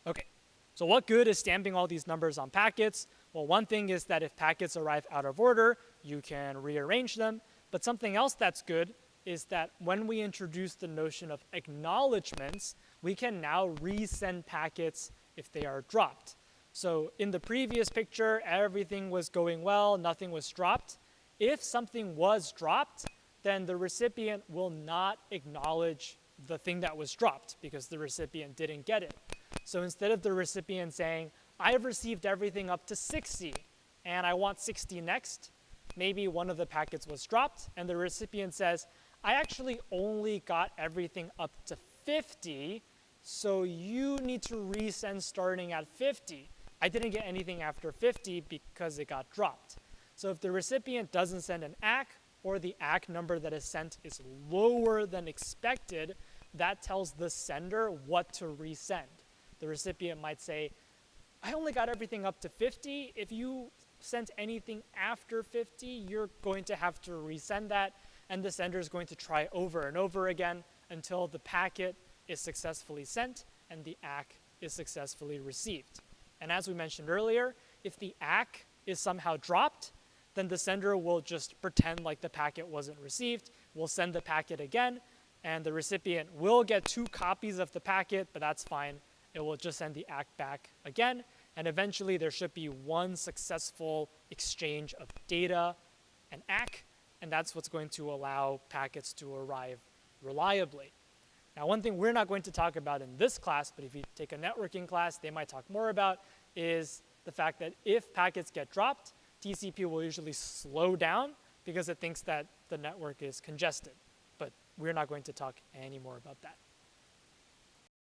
Okay, so what good is stamping all these numbers on packets? Well, one thing is that if packets arrive out of order, you can rearrange them. But something else that's good is that when we introduce the notion of acknowledgements, we can now resend packets if they are dropped. So in the previous picture, everything was going well, nothing was dropped. If something was dropped, then the recipient will not acknowledge the thing that was dropped because the recipient didn't get it. So instead of the recipient saying, I've received everything up to 60 and I want 60 next, maybe one of the packets was dropped and the recipient says, I actually only got everything up to 50, so you need to resend starting at 50. I didn't get anything after 50 because it got dropped. So if the recipient doesn't send an ACK, or the ACK number that is sent is lower than expected, that tells the sender what to resend. The recipient might say, I only got everything up to 50. If you sent anything after 50, you're going to have to resend that, and the sender is going to try over and over again until the packet is successfully sent and the ACK is successfully received. And as we mentioned earlier, if the ACK is somehow dropped, then the sender will just pretend like the packet wasn't received. We'll send the packet again, and the recipient will get 2 copies of the packet, but that's fine. It will just send the ACK back again, and eventually there should be one successful exchange of data and ACK, and that's what's going to allow packets to arrive reliably. Now, one thing we're not going to talk about in this class, but if you take a networking class, they might talk more about, is the fact that if packets get dropped, TCP will usually slow down because it thinks that the network is congested. But we're not going to talk any more about that.